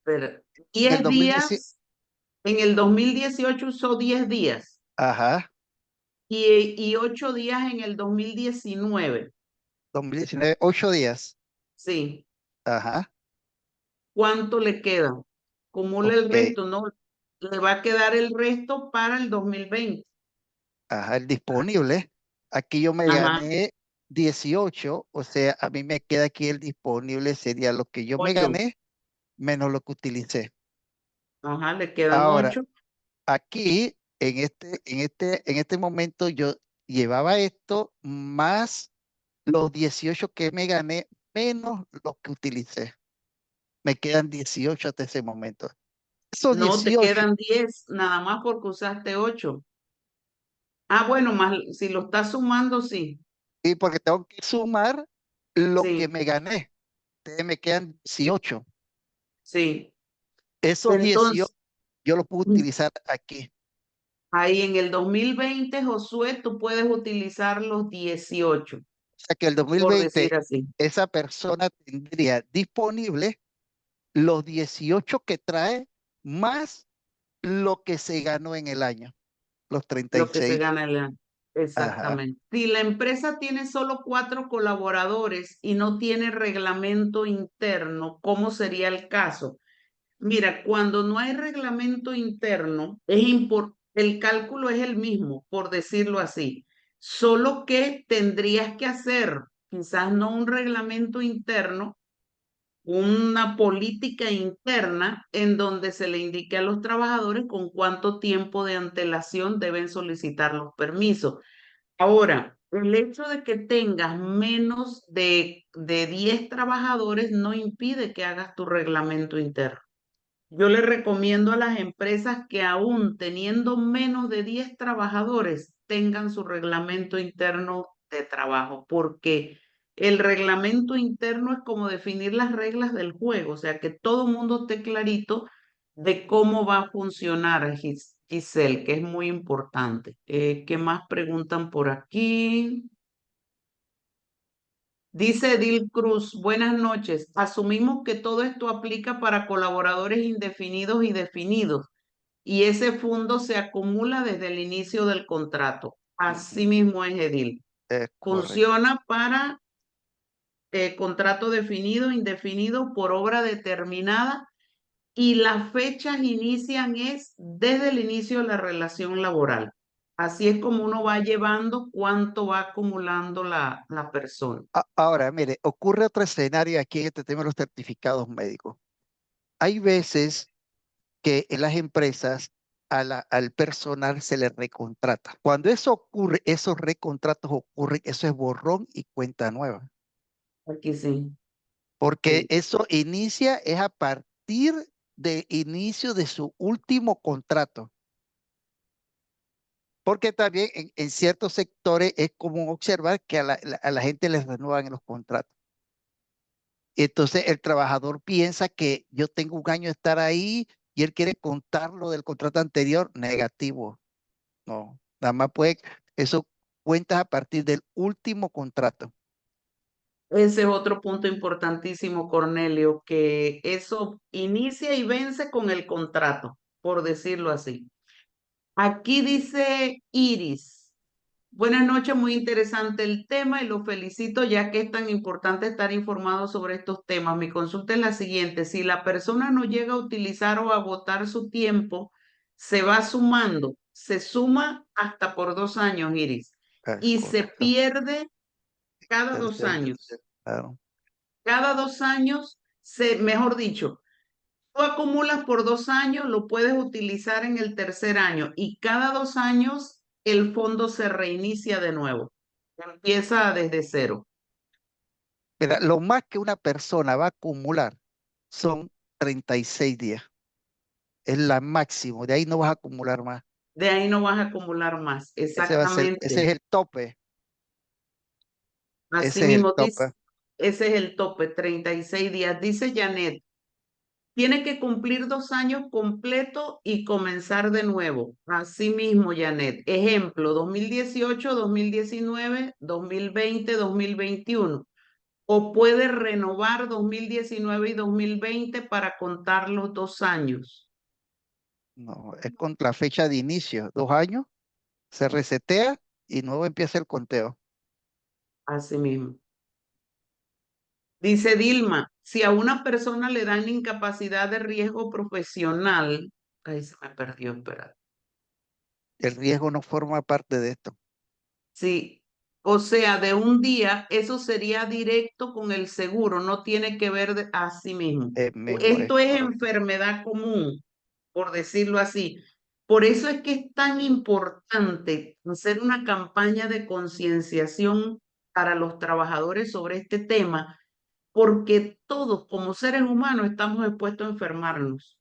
A: Pero
B: En el
A: 10
B: 2010,
A: días, en el 2018 usó 10 días
B: ajá,
A: y 8 días en el 2019.
B: 2019, 8 días.
A: Sí.
B: Ajá,
A: ¿Cuánto le queda? Acumula el
B: ok.
A: resto, ¿no? Le va a quedar el resto para el 2020.
B: Ajá, el disponible. Aquí yo me
A: Ajá,
B: gané 18, o sea, a mí me queda aquí el disponible, sería lo que yo me
A: 8.
B: gané menos lo que utilicé.
A: Ajá, le quedan
B: Ahora,
A: 8.
B: aquí, en este momento, yo llevaba esto más los 18 que me gané menos los que utilicé. Me quedan 18 hasta ese momento. Esos
A: No, te
B: 18,
A: quedan 10 nada más porque usaste 8. Ah, bueno, más si lo estás sumando, sí.
B: y porque tengo que sumar lo que
A: Sí,
B: me gané. Entonces me quedan 18.
A: sí.
B: Esos 18
A: Entonces,
B: yo los puedo utilizar aquí.
A: ahí en el 2020, Josué, tú puedes utilizar los 18,
B: O sea que el
A: por
B: 2020
A: decir así.
B: esa persona tendría disponible los 18 que trae más lo que se ganó en el año, los
A: Lo que se
B: 36.
A: gana el año.
B: Ajá.
A: Exactamente. Si la empresa tiene solo 4 colaboradores y no tiene reglamento interno, ¿cómo sería el caso? Mira, cuando no hay reglamento interno, el cálculo es el mismo, por decirlo así. Solo que tendrías que hacer, quizás no un reglamento interno, una política interna en donde se le indique a los trabajadores con cuánto tiempo de antelación deben solicitar los permisos. Ahora, el hecho de que tengas menos de 10 trabajadores no impide que hagas tu reglamento interno. Yo le recomiendo a las empresas que aún teniendo menos de 10 trabajadores tengan su reglamento interno de trabajo, porque el reglamento interno es como definir las reglas del juego, o sea, que todo el mundo esté clarito de cómo va a funcionar, Giselle, que es muy importante. ¿Qué más preguntan por aquí? Dice Edil Cruz, buenas noches. Asumimos que todo esto aplica para colaboradores indefinidos y definidos y ese fondo se acumula desde el inicio del contrato. Así mismo es, Edil.
B: Es correcto.
A: Funciona para contrato definido, indefinido, por obra determinada y las fechas inician es desde el inicio de la relación laboral. Así es como uno va llevando cuánto va acumulando la persona.
B: Ahora, mire, ocurre otro escenario aquí en este tema de los certificados médicos. Hay veces que en las empresas al personal se le recontrata. Cuando eso ocurre, esos recontratos ocurren, eso es borrón y cuenta nueva,
A: Aquí sí,
B: porque
A: sí.
B: eso inicia es a partir de inicio de su último contrato, porque también en ciertos sectores es común observar que a la gente les renuevan los contratos. Entonces el trabajador piensa que yo tengo un año de estar ahí y él quiere contar lo del contrato anterior, negativo. No, nada más puede, eso cuenta a partir del último contrato.
A: Ese es otro punto importantísimo, Cornelio, que eso inicia y vence con el contrato, por decirlo así. Aquí dice Iris. Buenas noches, muy interesante el tema y lo felicito ya que es tan importante estar informado sobre estos temas. Mi consulta es la siguiente: si la persona no llega a utilizar o agotar su tiempo, se va sumando, se suma hasta por 2 años, Iris,
B: Es
A: y se
B: correcto.
A: pierde cada dos
B: Tercer,
A: años.
B: claro.
A: Cada 2 años, mejor dicho, tú acumulas por 2 años, lo puedes utilizar en el tercer año y cada 2 años el fondo se reinicia de nuevo. Empieza desde cero.
B: Mira, lo más que una persona va a acumular son 36 días. Es la máximo. De ahí no vas a acumular más.
A: De ahí no vas a acumular más.
B: Ese va a ser, ese
A: Exactamente.
B: es el tope.
A: Así
B: Ese es el
A: mismo dice,
B: tope.
A: ese es el tope, 36 días. Dice Janet, tiene que cumplir 2 años completo y comenzar de nuevo. Así mismo, Janet. Ejemplo, 2018, 2019, 2020, 2021. O puede renovar 2019 y 2020 para contar los 2 años.
B: No, es con la fecha de inicio. 2 años, se resetea y nuevo empieza el conteo.
A: Así mismo. Dice Dilma, si a una persona le dan incapacidad de riesgo profesional, ahí se me perdió, espera.
B: El riesgo no forma parte de esto.
A: Sí, o sea, de un día, eso sería directo con el seguro, no tiene que ver a sí mismo.
B: Mismo es
A: Esto es
B: correcto.
A: enfermedad común, por decirlo así. Por eso es que es tan importante hacer una campaña de concienciación para los trabajadores sobre este tema, porque todos como seres humanos estamos expuestos a enfermarnos.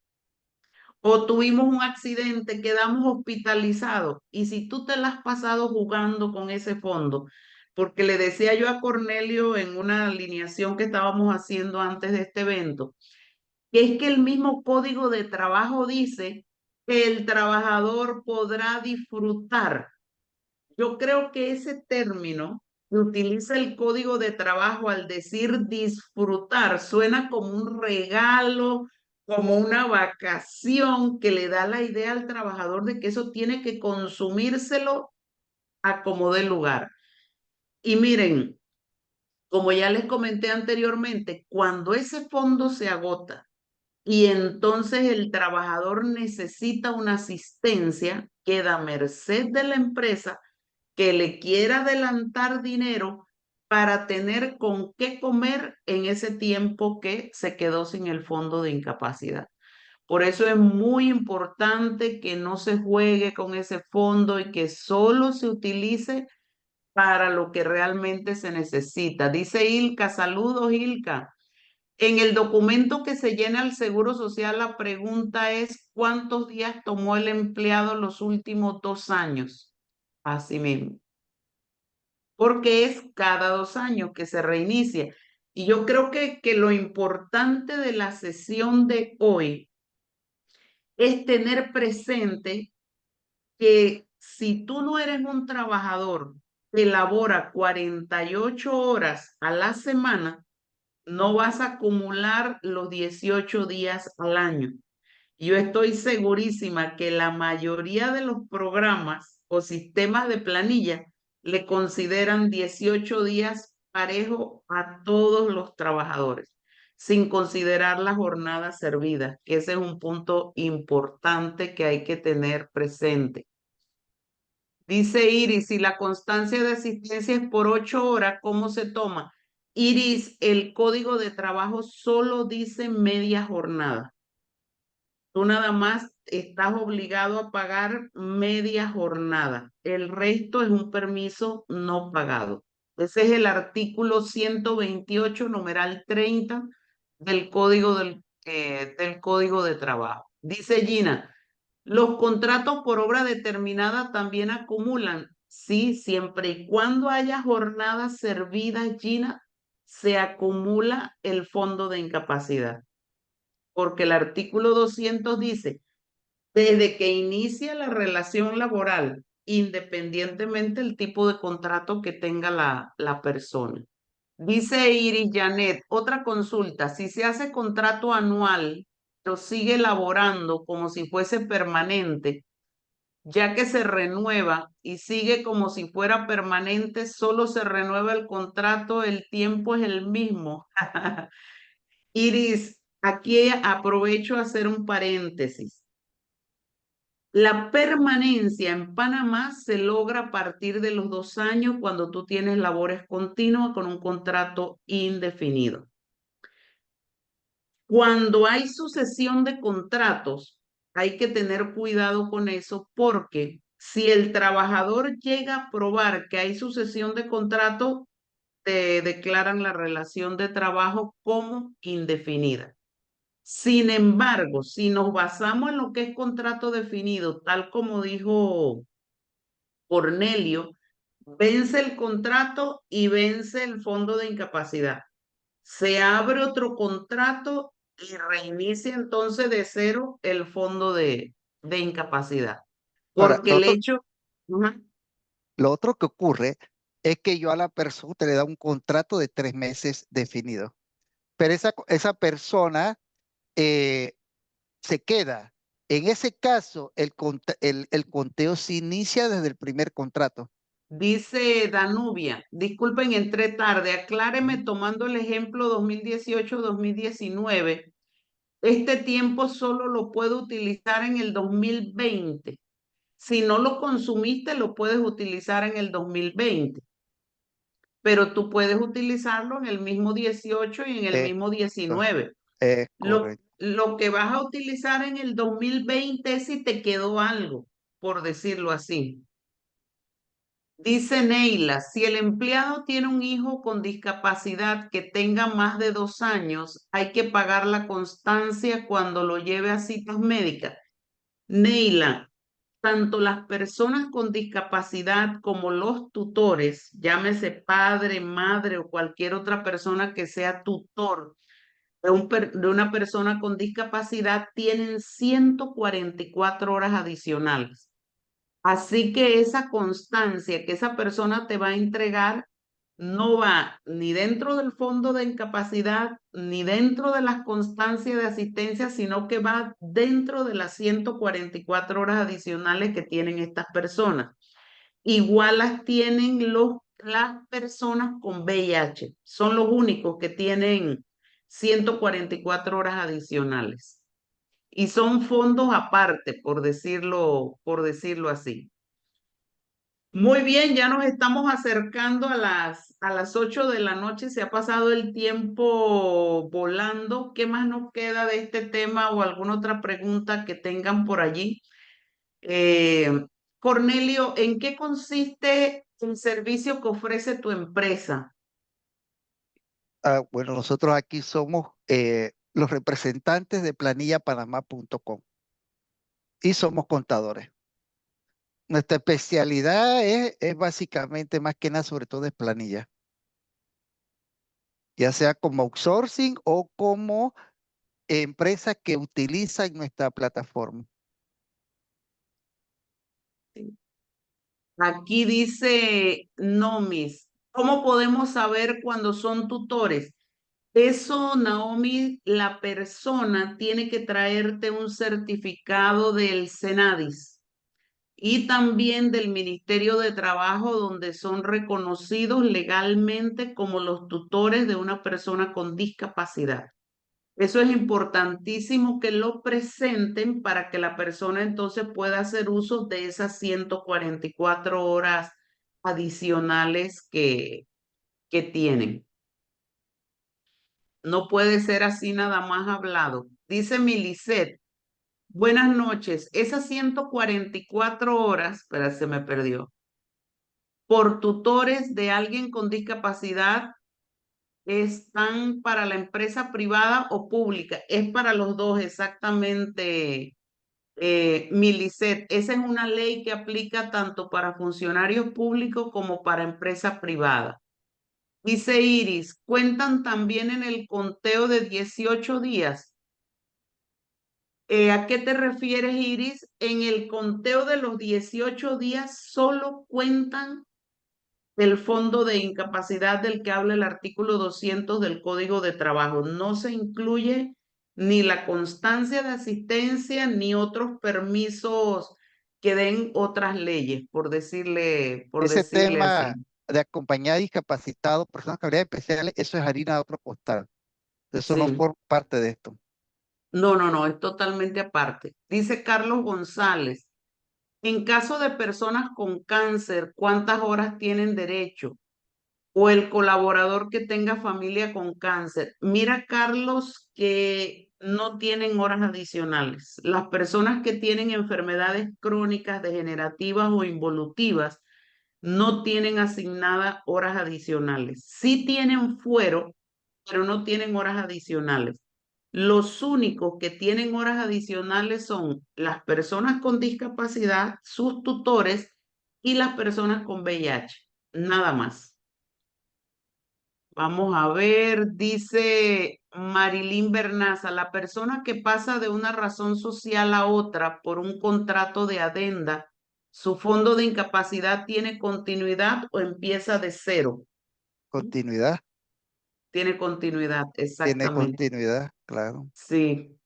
A: O tuvimos un accidente, quedamos hospitalizados. Y si tú te la has pasado jugando con ese fondo, porque le decía yo a Cornelio en una alineación que estábamos haciendo antes de este evento, que es que el mismo código de trabajo dice que el trabajador podrá disfrutar. Yo creo que ese término que utiliza el código de trabajo al decir disfrutar suena como un regalo, como una vacación que le da la idea al trabajador de que eso tiene que consumírselo a como dé lugar. Y miren, como ya les comenté anteriormente, cuando ese fondo se agota y entonces el trabajador necesita una asistencia, queda a merced de la empresa que le quiera adelantar dinero para tener con qué comer en ese tiempo que se quedó sin el fondo de incapacidad. Por eso es muy importante que no se juegue con ese fondo y que solo se utilice para lo que realmente se necesita. Dice Ilka, saludos Ilka. En el documento que se llena el Seguro Social, la pregunta es ¿cuántos días tomó el empleado los últimos 2 años? Así mismo, porque es cada 2 años que se reinicia. Y yo creo que lo importante de la sesión de hoy es tener presente que si tú no eres un trabajador que elabora 48 horas a la semana, no vas a acumular los 18 días al año. Yo estoy segurísima que la mayoría de los programas o sistemas de planilla le consideran 18 días parejo a todos los trabajadores, sin considerar la jornada servida, que ese es un punto importante que hay que tener presente. Dice Iris, si la constancia de asistencia es por 8 horas, ¿cómo se toma? Iris, el código de trabajo solo dice media jornada. Tú nada más estás obligado a pagar media jornada. El resto es un permiso no pagado. Ese es el artículo 128, numeral 30 del Código de Trabajo. Dice Gina, ¿los contratos por obra determinada también acumulan? Sí, siempre y cuando haya jornadas servidas, Gina, se acumula el fondo de incapacidad porque el artículo 200 dice, desde que inicia la relación laboral, independientemente del tipo de contrato que tenga la persona. Dice Iris Janet, otra consulta, si se hace contrato anual, pero sigue laborando como si fuese permanente, ya que se renueva y sigue como si fuera permanente, solo se renueva el contrato, el tiempo es el mismo. Iris, aquí aprovecho a hacer un paréntesis. La permanencia en Panamá se logra a partir de los 2 años cuando tú tienes labores continuas con un contrato indefinido. Cuando hay sucesión de contratos, hay que tener cuidado con eso porque si el trabajador llega a probar que hay sucesión de contrato, te declaran la relación de trabajo como indefinida. Sin embargo, si nos basamos en lo que es contrato definido, tal como dijo Cornelio, vence el contrato y vence el fondo de incapacidad. Se abre otro contrato y reinicia entonces de cero el fondo de incapacidad.
B: Ahora,
A: Porque el hecho, ajá,
B: lo otro que ocurre es que yo a la persona te le da un contrato de 3 meses definido, pero esa persona eh, se queda. En ese caso, el conteo se inicia desde el primer contrato.
A: dice Danubia, disculpen, entré tarde, acláreme
B: Ujú.
A: tomando el ejemplo 2018-2019. Este tiempo solo lo puedo utilizar en el 2020. Si no lo consumiste, lo puedes utilizar en el 2020, pero tú puedes utilizarlo en el mismo 18 y en el
B: Eh,
A: mismo
B: co-
A: 19. Lo,
B: correcto.
A: lo que vas a utilizar en el 2020 es si te quedó algo, por decirlo así. Dice Neila, si el empleado tiene un hijo con discapacidad que tenga más de 2 años, hay que pagar la constancia cuando lo lleve a citas médicas. Neila, tanto las personas con discapacidad como los tutores, llámese padre, madre o cualquier otra persona que sea tutor de una persona con discapacidad, tienen 144 horas adicionales. Así que esa constancia que esa persona te va a entregar no va ni dentro del fondo de incapacidad ni dentro de las constancias de asistencia, sino que va dentro de las 144 horas adicionales que tienen estas personas. Igual las tienen las personas con VIH. Son los únicos que tienen 144 horas adicionales. Y son fondos aparte, por decirlo así. Muy bien, ya nos estamos acercando a las 8 de la noche. Se ha pasado el tiempo volando. ¿Qué más nos queda de este tema o alguna otra pregunta que tengan por allí? Eh, Cornelio, ¿en qué consiste el servicio que ofrece tu empresa?
B: Bueno, nosotros aquí somos los representantes de planillapanamá.com y somos contadores. Nuestra especialidad es básicamente más que nada, sobre todo, es planilla, ya sea como outsourcing o como empresas que utilizan nuestra plataforma.
A: Aquí dice Nomis, ¿cómo podemos saber cuando son tutores? Eso, Naomi, la persona tiene que traerte un certificado del Senadis y también del Ministerio de Trabajo, donde son reconocidos legalmente como los tutores de una persona con discapacidad. Eso es importantísimo que lo presenten para que la persona entonces pueda hacer uso de esas 144 horas adicionales que tienen. No puede ser así nada más hablado. Dice Milicet, buenas noches. Esas 144 horas, espera, se me perdió, por tutores de alguien con discapacidad, ¿están para la empresa privada o pública? Es para los dos exactamente, Milicet. Esa es una ley que aplica tanto para funcionarios públicos como para empresa privada. Dice Iris, ¿cuentan también en el conteo de 18 días? ¿A qué te refieres, Iris? En el conteo de los 18 días solo cuentan el fondo de incapacidad del que habla el artículo 200 del Código de Trabajo. No se incluye ni la constancia de asistencia ni otros permisos que den otras leyes, por
B: Ese
A: decirle
B: tema
A: así.
B: de acompañar discapacitados, personas con habilidades especiales, eso es harina de otro costal. Eso no
A: Sí.
B: forma parte de esto.
A: No, no, no, es totalmente aparte. Dice Carlos González, en caso de personas con cáncer, ¿cuántas horas tienen derecho? O el colaborador que tenga familia con cáncer. Mira, Carlos, que no tienen horas adicionales. Las personas que tienen enfermedades crónicas, degenerativas o involutivas no tienen asignadas horas adicionales. Sí tienen fuero, pero no tienen horas adicionales. Los únicos que tienen horas adicionales son las personas con discapacidad, sus tutores y las personas con VIH. Nada más. Vamos a ver, dice Marilyn Bernaza, la persona que pasa de una razón social a otra por un contrato de adenda, ¿su fondo de incapacidad tiene continuidad o empieza de cero?
B: Continuidad,
A: Tiene continuidad,
B: tiene
A: exactamente.
B: continuidad, claro.
A: Sí.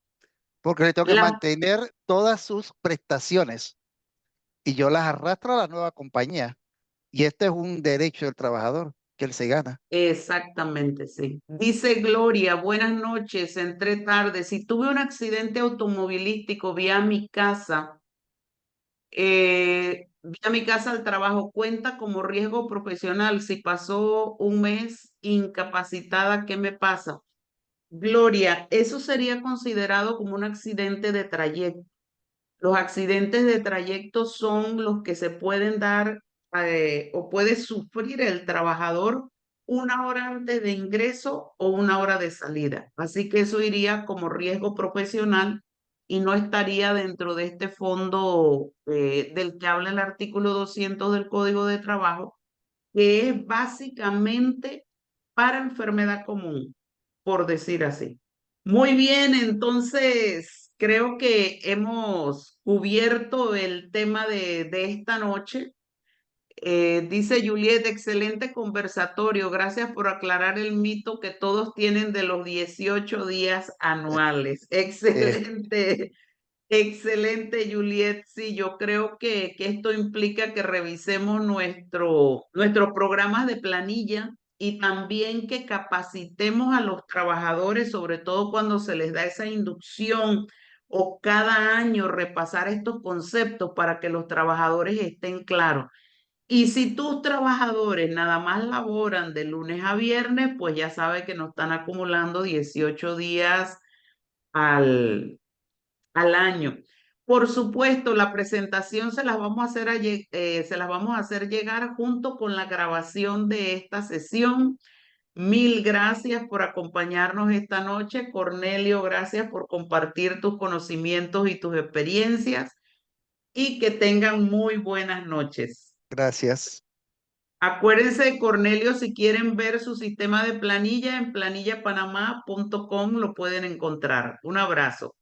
B: Porque le tengo que
A: La,
B: mantener todas sus prestaciones y yo las arrastro a la nueva compañía. Y este es un derecho del trabajador que él se gana.
A: exactamente, sí. Dice Gloria, buenas noches, entré tarde. Si tuve un accidente automovilístico, vi a mi casa. Vi a mi casa al trabajo, cuenta como riesgo profesional. Si pasó un mes incapacitada, ¿qué me pasa? Gloria, eso sería considerado como un accidente de trayecto. Los accidentes de trayecto son los que se pueden dar o puede sufrir el trabajador una hora antes de ingreso o una hora de salida. Así que eso iría como riesgo profesional y no estaría dentro de este fondo del que habla el artículo 200 del Código de Trabajo, que es básicamente para enfermedad común, por decir así. Muy bien, entonces creo que hemos cubierto el tema de esta noche. Dice Juliet, excelente conversatorio. Gracias por aclarar el mito que todos tienen de los 18 días anuales.
B: Eh,
A: Excelente. Excelente, Juliet. Sí, yo creo que esto implica que revisemos nuestros programas de planilla y también que capacitemos a los trabajadores, sobre todo cuando se les da esa inducción o cada año repasar estos conceptos para que los trabajadores estén claros. Y si tus trabajadores nada más laboran de lunes a viernes, pues ya sabe que no están acumulando 18 días al al año. Por supuesto, la presentación se las vamos a hacer, se las vamos a hacer llegar junto con la grabación de esta sesión. Mil gracias por acompañarnos esta noche. Cornelio, gracias por compartir tus conocimientos y tus experiencias y que tengan muy buenas noches.
B: gracias.
A: Acuérdense, Cornelio, si quieren ver su sistema de planilla en planillapanamá.com lo pueden encontrar. Un abrazo.